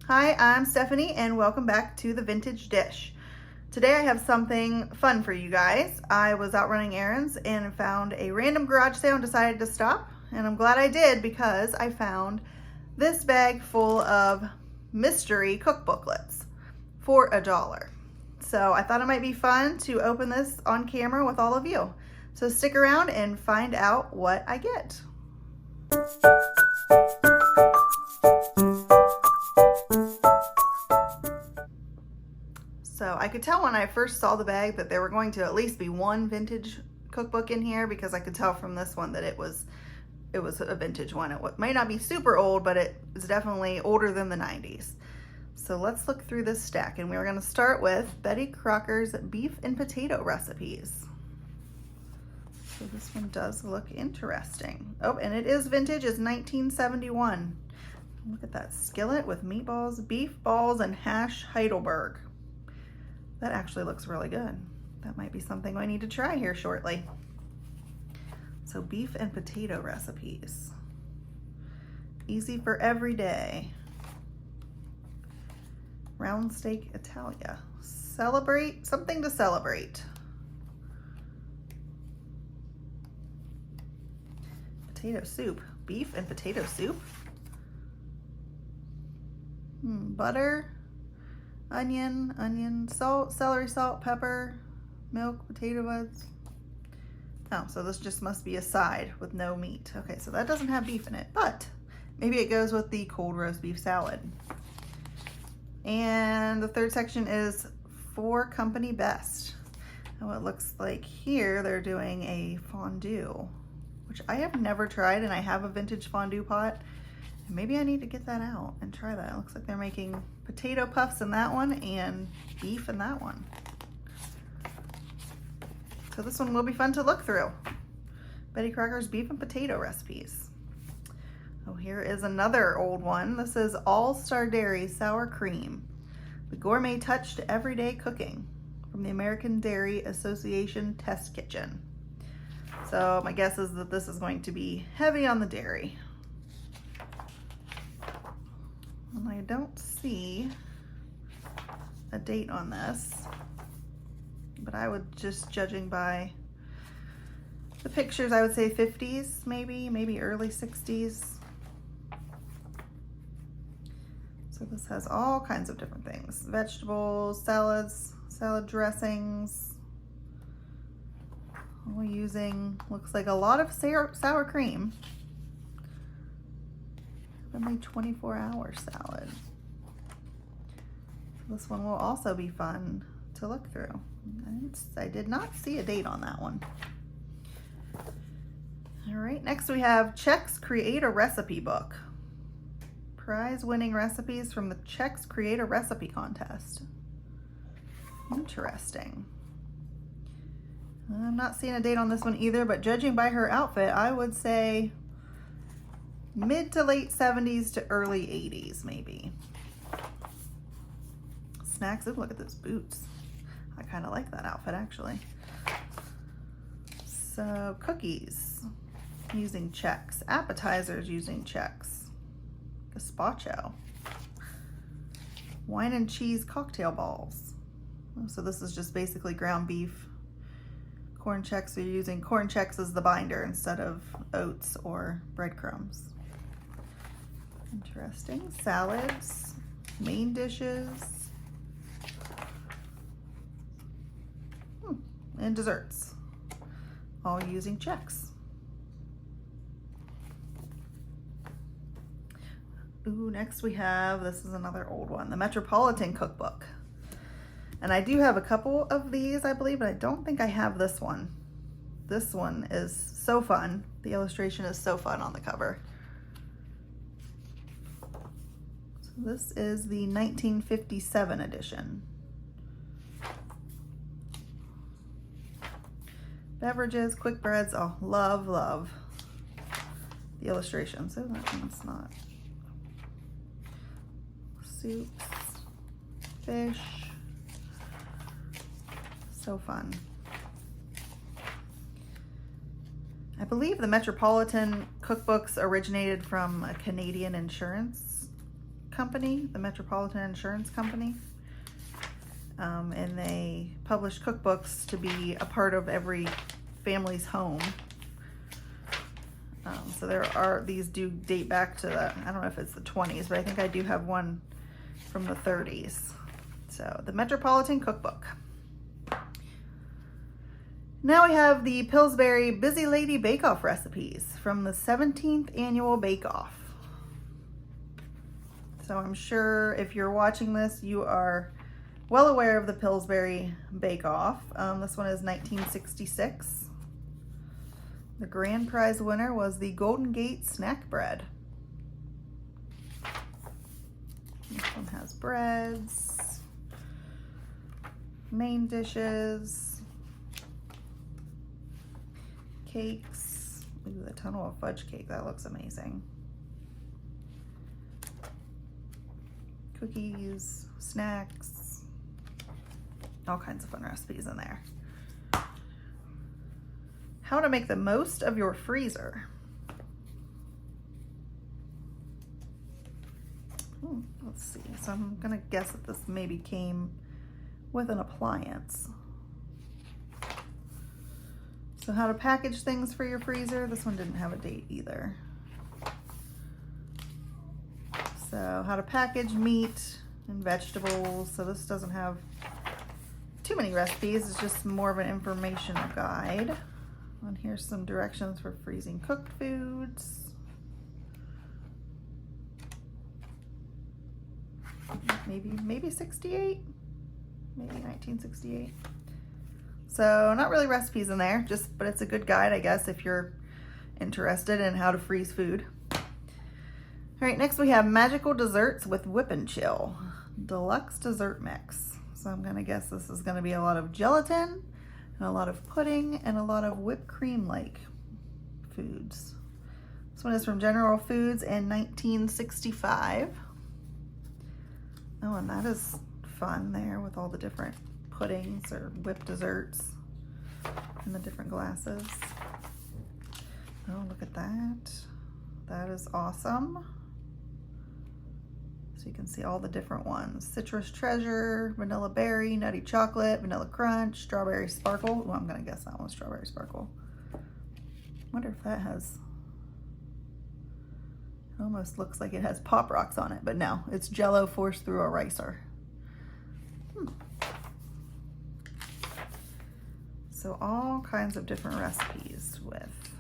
Hi, I'm Stephanie and welcome back to the Vintage Dish. Today I have something fun for you guys. I was out running errands and found a random garage sale and decided to stop, and I'm glad I did because I found this bag full of mystery cookbooklets for $1. So I thought it might be fun to open this on camera with all of you. So stick around and find out what I get. So I could tell when I first saw the bag that there were going to at least be one vintage cookbook in here, because I could tell from this one that it was a vintage one. It might not be super old, but it is definitely older than the 90s. So let's look through this stack, and we're going to start with Betty Crocker's beef and potato recipes. So this one does look interesting. Oh, and it is vintage. It's 1971. Look at that skillet with meatballs, beef balls, and hash Heidelberg. That actually looks really good. That might be something I need to try here shortly. So beef and potato recipes. Easy for every day. Round steak Italia. Celebrate, something to celebrate. Potato soup. Beef and potato soup. Butter. Onion, salt, celery salt, pepper, milk, potato buds. Oh, so this just must be a side with no meat. Okay, so that doesn't have beef in it, but maybe it goes with the cold roast beef salad. And the third section is for company best. Oh, it looks like here they're doing a fondue, which I have never tried, and I have a vintage fondue pot. Maybe I need to get that out and try that. It looks like they're making potato puffs in that one and beef in that one. So this one will be fun to look through. Betty Crocker's beef and potato recipes. Oh, here is another old one. This is All-Star Dairy Sour Cream, the gourmet touch to everyday cooking, from the American Dairy Association Test Kitchen. So my guess is that this is going to be heavy on the dairy. And I don't see a date on this, but I would, just judging by the pictures, I would say 50s, maybe early 60s. So this has all kinds of different things. Vegetables, salads, salad dressings. All using, looks like a lot of sour cream. Only 24-hour salad. This one will also be fun to look through. I did not see a date on that one. All right, next we have Chex Create a Recipe Book. Prize-winning recipes from the Chex Create a Recipe Contest. Interesting. I'm not seeing a date on this one either, but judging by her outfit, I would say mid to late 70s to early 80s, maybe. Snacks. Oh, look at those boots. I kind of like that outfit, actually. So cookies using Chex. Appetizers using Chex. Gazpacho. Wine and cheese cocktail balls. So this is just basically ground beef. Corn Chex, so you're using corn Chex as the binder instead of oats or breadcrumbs. Interesting. Salads, main dishes, and desserts, all using Chex. Ooh, next we have, this is another old one, the Metropolitan Cookbook. And I do have a couple of these, I believe, but I don't think I have this one. This one is so fun. The illustration is so fun on the cover. This is the 1957 edition. Beverages, quick breads, oh, love the illustration. So that one's not. Soups, fish, so fun. I believe the Metropolitan cookbooks originated from a Canadian insurance company, the Metropolitan Insurance Company. And they publish cookbooks to be a part of every family's home. So these do date back to I don't know if it's the 20s, but I think I do have one from the 30s. So the Metropolitan Cookbook. Now we have the Pillsbury Busy Lady Bake Off recipes from the 17th annual Bake Off. So I'm sure if you're watching this, you are well aware of the Pillsbury Bake Off. This one is 1966. The grand prize winner was the Golden Gate snack bread. This one has breads, main dishes, cakes. Ooh, the tunnel of fudge cake, that looks amazing. Cookies, snacks, all kinds of fun recipes in there. How to make the most of your freezer. Let's see, so I'm gonna guess that this maybe came with an appliance. So how to package things for your freezer. This one didn't have a date either. So how to package meat and vegetables. So this doesn't have too many recipes, it's just more of an informational guide. And here's some directions for freezing cooked foods. Maybe 68, maybe 1968. So not really recipes in there, but it's a good guide, I guess, if you're interested in how to freeze food. All right, next we have Magical Desserts with Whip and Chill Deluxe Dessert Mix. So I'm gonna guess this is gonna be a lot of gelatin and a lot of pudding and a lot of whipped cream-like foods. This one is from General Foods in 1965. Oh, and that is fun there with all the different puddings or whipped desserts in the different glasses. Oh, look at that. That is awesome. So you can see all the different ones. Citrus Treasure, Vanilla Berry, Nutty Chocolate, Vanilla Crunch, Strawberry Sparkle. Well, I'm gonna guess that one's Strawberry Sparkle. Wonder if that has, it almost looks like it has Pop Rocks on it, but no, it's Jell-O forced through a ricer. So all kinds of different recipes with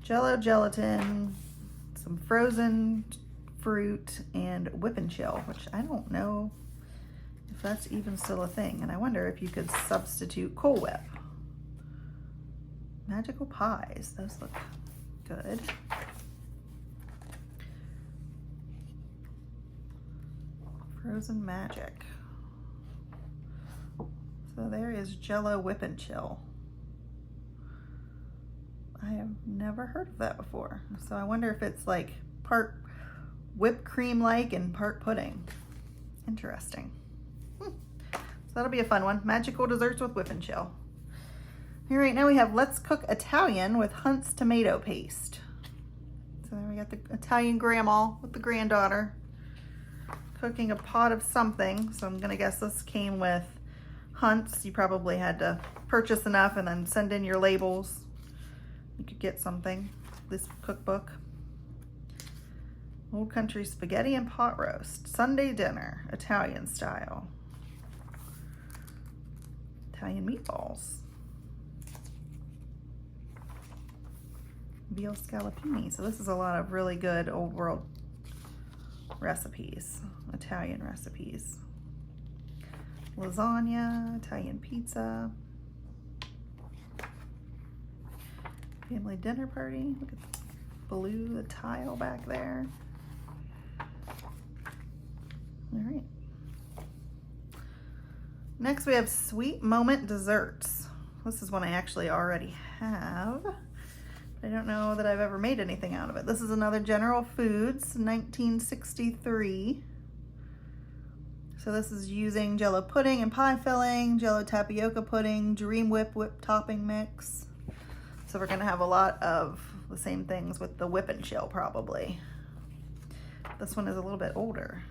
Jell-O gelatin, some frozen fruit, and Whip and Chill, which I don't know if that's even still a thing. And I wonder if you could substitute Cool Whip. Magical pies, those look good. Frozen Magic. So there is Jell-O Whip and Chill. I have never heard of that before. So I wonder if it's like part whipped cream like and part pudding. Interesting. So that'll be a fun one. Magical Desserts with Whip and Chill. All right, now we have Let's Cook Italian with Hunt's tomato paste. So there we got the Italian grandma with the granddaughter cooking a pot of something. So I'm gonna guess this came with Hunt's. You probably had to purchase enough and then send in your labels. You could get something, this cookbook. Old Country Spaghetti and Pot Roast. Sunday dinner, Italian style. Italian meatballs. Veal scallopini. So this is a lot of really good old world recipes, Italian recipes. Lasagna, Italian pizza. Family dinner party. Look at the blue, the tile back there. All right. Next we have Sweet Moment Desserts. This is one I actually already have. I don't know that I've ever made anything out of it. This is another General Foods, 1963. So this is using Jell-O pudding and pie filling, Jell-O tapioca pudding, Dream Whip topping mix. So we're gonna have a lot of the same things with the Whip and Chill probably. This one is a little bit older.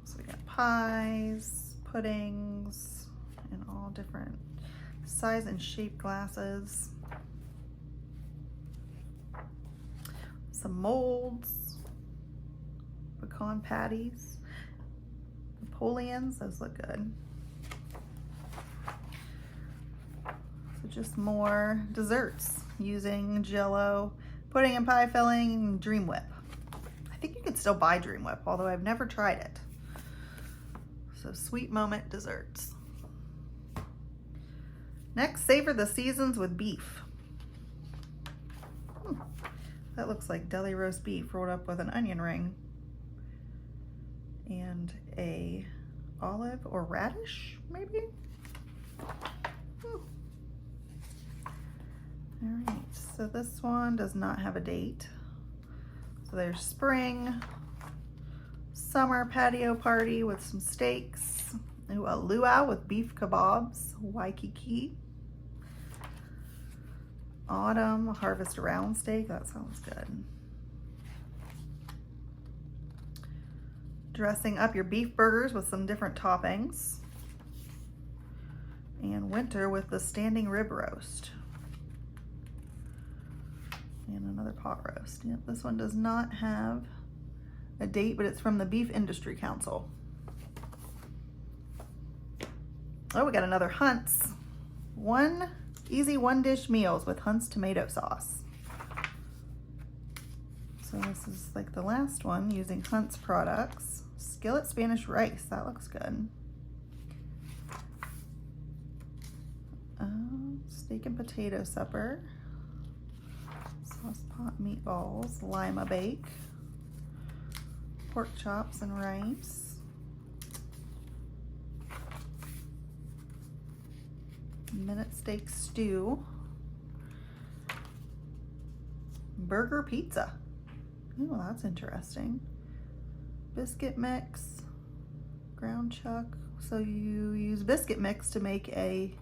So we got pies, puddings, and all different size and shape glasses. Some molds, pecan patties, Napoleons, those look good. So just more desserts using Jell-O, pudding and pie filling, and Dream Whip. I think you can still buy Dream Whip, although I've never tried it. So sweet moment desserts. Next, savor the seasons with beef. That looks like deli roast beef rolled up with an onion ring and a olive or radish, maybe? All right, so this one does not have a date. So there's spring, summer patio party with some steaks. Ooh, a luau with beef kebabs, Waikiki. Autumn harvest round steak, that sounds good. Dressing up your beef burgers with some different toppings. And winter with the standing rib roast. And another pot roast. Yep, this one does not have a date, but it's from the Beef Industry Council. Oh, we got another Hunt's. Easy one dish meals with Hunt's tomato sauce. So this is like the last one using Hunt's products. Skillet Spanish rice, that looks good. Steak and potato supper. Sauce pot meatballs, lima bake. Pork chops and rice. Minute steak stew. Burger pizza. Oh, that's interesting. Biscuit mix, ground chuck. So you use biscuit mix to make a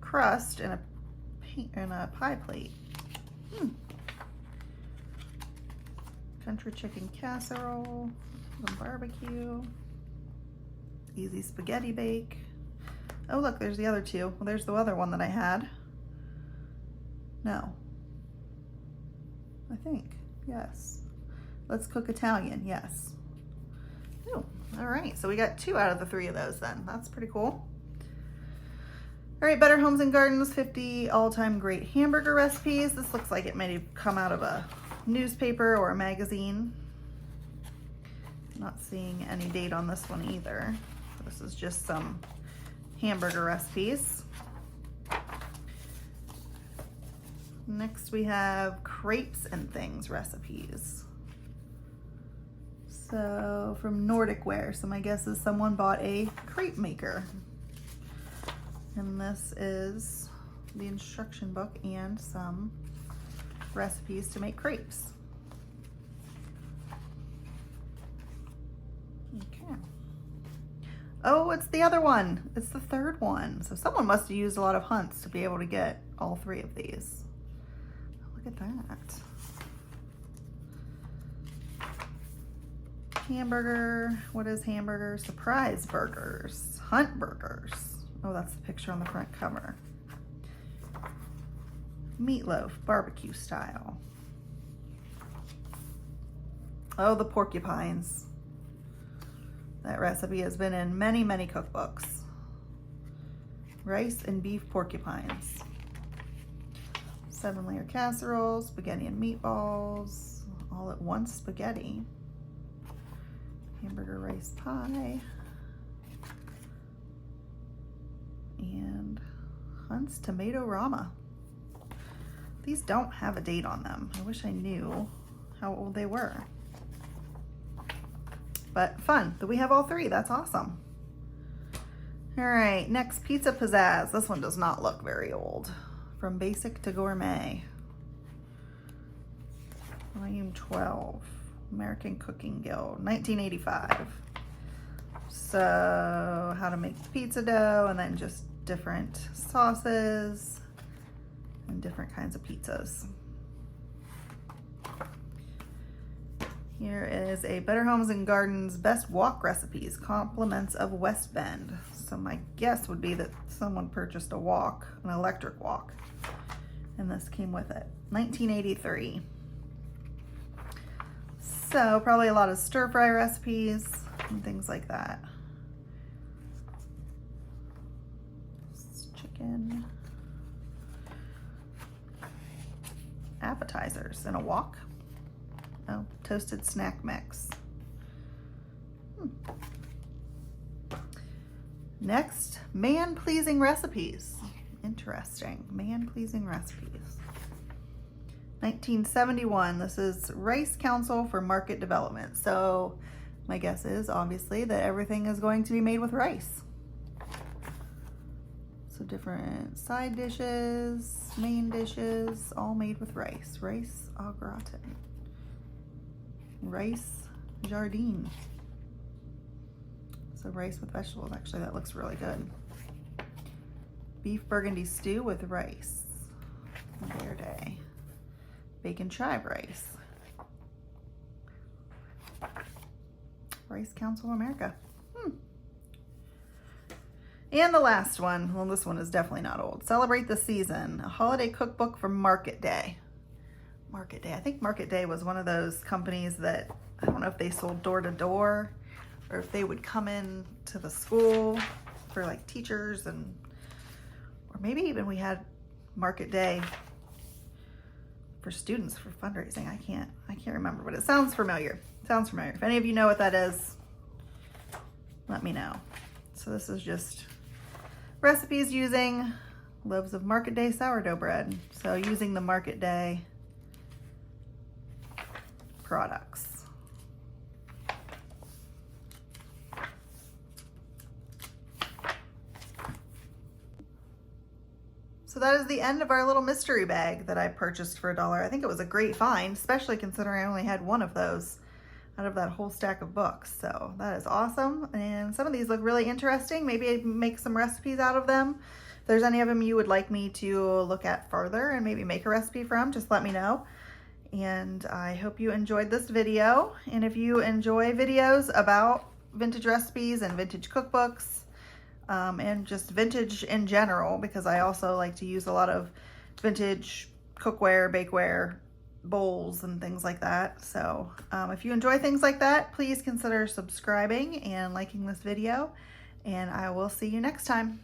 crust and a pie plate. Country chicken casserole, some barbecue, easy spaghetti bake. Oh, look, there's the other two. Well, there's the other one that I had. No. I think, yes. Let's cook Italian, yes. Oh, all right, so we got 2 out of the 3 of those then. That's pretty cool. All right, Better Homes and Gardens, 50 all-time great hamburger recipes. This looks like it may have come out of a newspaper or a magazine. Not seeing any date on this one either. This is just some hamburger recipes. Next we have crepes and things recipes. So from Nordic Ware, so my guess is someone bought a crepe maker. And this is the instruction book and some recipes to make crepes. Okay. Oh, it's the other one. It's the 3rd one. So someone must have used a lot of Hunt's to be able to get all 3 of these. Look at that. Hamburger. What is hamburger? Surprise burgers. Hunt burgers. Oh, that's the picture on the front cover. Meatloaf, barbecue style. Oh, the porcupines. That recipe has been in many, many cookbooks. Rice and beef porcupines. 7-layer casserole, spaghetti and meatballs, all at once spaghetti. Hamburger rice pie. And Hunt's Tomato Rama. These don't have a date on them. I wish I knew how old they were. But fun that we have all 3. That's awesome. All right, next, Pizza Pizzazz. This one does not look very old. From Basic to Gourmet. Volume 12. American Cooking Guild, 1985. So how to make the pizza dough, and then just different sauces and different kinds of pizzas. Here is a Better Homes and Gardens Best Walk Recipes, Compliments of West Bend. So my guess would be that someone purchased a walk, an electric walk, and this came with it. 1983. So probably a lot of stir fry recipes and things like that. Chicken. Appetizers and a wok. Oh, toasted snack mix. Next, man-pleasing recipes. Interesting, man-pleasing recipes. 1971, this is Rice Council for Market Development. So my guess is obviously that everything is going to be made with rice. So different side dishes, main dishes, all made with rice. Rice au gratin. Rice jardine. So rice with vegetables, actually that looks really good. Beef burgundy stew with rice. Verde. Bacon chive rice. Rice Council America. And the last one, well, this one is definitely not old. Celebrate the Season, a holiday cookbook for Market Day. Market Day. I think Market Day was one of those companies that, I don't know if they sold door to door or if they would come in to the school for like teachers, and or maybe even we had Market Day for students for fundraising. I can't remember, but it sounds familiar. Sounds familiar. If any of you know what that is, let me know. So this is just recipes using loaves of Market Day sourdough bread. So using the Market Day products. So that is the end of our little mystery bag that I purchased for $1. I think it was a great find, especially considering I only had one of those out of that whole stack of books. So that is awesome. And some of these look really interesting. Maybe I make some recipes out of them. If there's any of them you would like me to look at further and maybe make a recipe from, just let me know. And I hope you enjoyed this video. And if you enjoy videos about vintage recipes and vintage cookbooks, and just vintage in general, because I also like to use a lot of vintage cookware, bakeware, bowls and things like that. So if you enjoy things like that, please consider subscribing and liking this video, and I will see you next time.